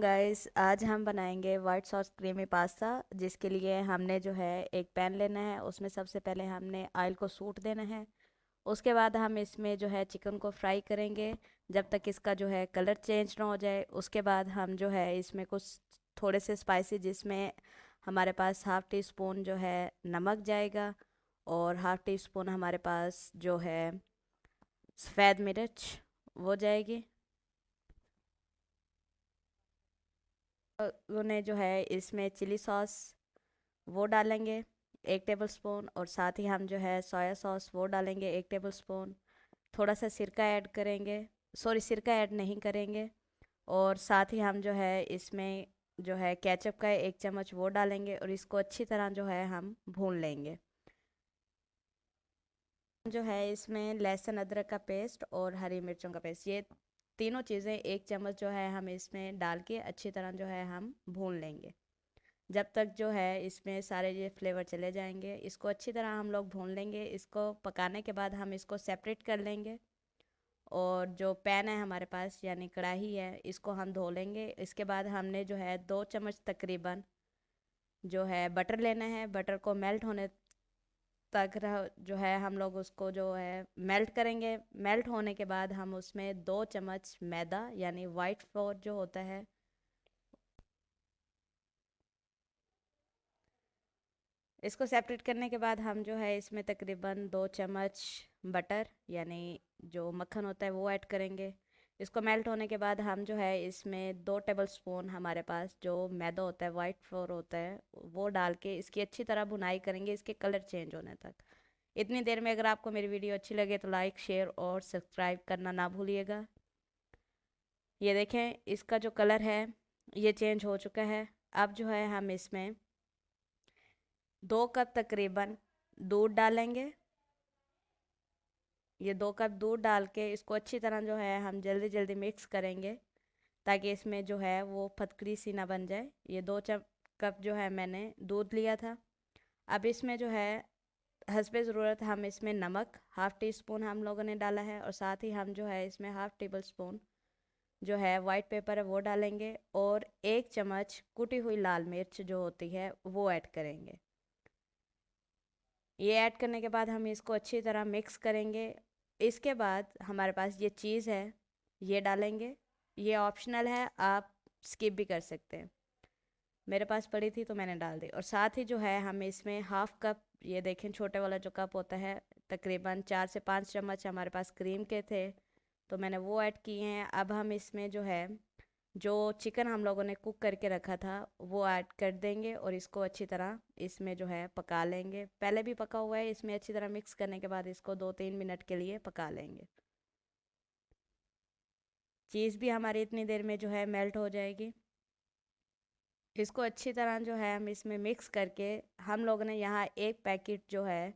Guys, आज हम बनाएंगे वाइट सॉस क्रीमी पास्ता। जिसके लिए हमने जो है एक पैन लेना है। उसमें सबसे पहले हमने ऑयल को सूट देना है। उसके बाद हम इसमें जो है चिकन को फ्राई करेंगे जब तक इसका जो है कलर चेंज ना हो जाए। उसके बाद हम जो है इसमें कुछ थोड़े से स्पाइसी, जिसमें हमारे पास हाफ़ टी स्पून जो है नमक जाएगा और हाफ़ टी स्पून हमारे पास जो है सफ़ेद मिर्च वो जाएगी। उन्हें जो है इसमें चिली सॉस वो डालेंगे 1 टेबल स्पून, और साथ ही हम जो है सोया सॉस वो डालेंगे 1 टेबल स्पून। थोड़ा सा सिरका ऐड करेंगे, सॉरी सिरका ऐड नहीं करेंगे। और साथ ही हम जो है इसमें जो है केचप का 1 चम्मच वो डालेंगे और इसको अच्छी तरह जो है हम भून लेंगे। जो है इसमें लहसुन अदरक का पेस्ट और हरी मिर्चों का पेस्ट, ये तीनों चीज़ें 1 चम्मच जो है हम इसमें डाल के अच्छी तरह जो है हम भून लेंगे जब तक जो है इसमें सारे ये फ्लेवर चले जाएंगे। इसको अच्छी तरह हम लोग भून लेंगे। इसको पकाने के बाद हम इसको सेपरेट कर लेंगे। और जो पैन है हमारे पास यानी कढ़ाई है, इसको हम धो लेंगे। इसके बाद हमने जो है 2 चम्मच तकरीबन जो है बटर लेना है। बटर को मेल्ट होने तक जो है हम लोग उसको जो है मेल्ट करेंगे। मेल्ट होने के बाद हम उसमें 2 चम्मच मैदा यानी वाइट फ्लोर जो होता है, इसको सेपरेट करने के बाद हम जो है इसमें तकरीबन 2 चम्मच बटर यानी जो मक्खन होता है वो ऐड करेंगे। इसको मेल्ट होने के बाद हम जो है इसमें 2 टेबल स्पून हमारे पास जो मैदा होता है, वाइट फ्लोर होता है, वो डाल के इसकी अच्छी तरह भुनाई करेंगे इसके कलर चेंज होने तक। इतनी देर में अगर आपको मेरी वीडियो अच्छी लगे तो लाइक, शेयर और सब्सक्राइब करना ना भूलिएगा। ये देखें इसका जो कलर है ये चेंज हो चुका है। अब जो है हम इसमें 2 कप तकरीबन दूध डालेंगे। ये 2 कप दूध डाल के इसको अच्छी तरह जो है हम जल्दी जल्दी मिक्स करेंगे ताकि इसमें जो है वो फटकरी सी ना बन जाए। ये 2 कप जो है मैंने दूध लिया था। अब इसमें जो है हस्बे ज़रूरत हम इसमें नमक हाफ़ टी स्पून हम लोगों ने डाला है, और साथ ही हम जो है इसमें हाफ़ टेबल स्पून जो है वाइट पेपर है वो डालेंगे, और 1 चम्मच कुटी हुई लाल मिर्च जो होती है वो ऐड करेंगे। ये ऐड करने के बाद हम इसको अच्छी तरह मिक्स करेंगे। इसके बाद हमारे पास ये चीज़ है ये डालेंगे। ये ऑप्शनल है, आप स्किप भी कर सकते हैं। मेरे पास पड़ी थी तो मैंने डाल दी। और साथ ही जो है हम इसमें हाफ़ कप, ये देखें छोटे वाला जो कप होता है, तकरीबन 4 से 5 चम्मच हमारे पास क्रीम के थे तो मैंने वो ऐड किए हैं। अब हम इसमें जो है जो चिकन हम लोगों ने कुक करके रखा था वो ऐड कर देंगे और इसको अच्छी तरह इसमें जो है पका लेंगे। पहले भी पका हुआ है, इसमें अच्छी तरह मिक्स करने के बाद इसको 2-3 मिनट के लिए पका लेंगे। चीज़ भी हमारी इतनी देर में जो है मेल्ट हो जाएगी। इसको अच्छी तरह जो है हम इसमें मिक्स करके, हम लोगों ने यहाँ 1 पैकेट जो है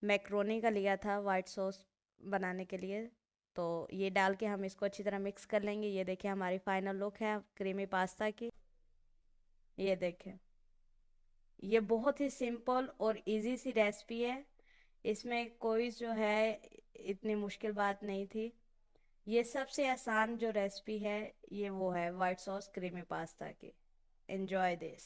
मैक्रोनी का लिया था वाइट सॉस बनाने के लिए। तो ये डाल के हम इसको अच्छी तरह मिक्स कर लेंगे। ये देखिए हमारी फाइनल लुक है क्रीमी पास्ता की। ये देखें, ये बहुत ही सिंपल और इजी सी रेसिपी है। इसमें कोई जो है इतनी मुश्किल बात नहीं थी। ये सबसे आसान जो रेसिपी है ये वो है वाइट सॉस क्रीमी पास्ता की। Enjoy this.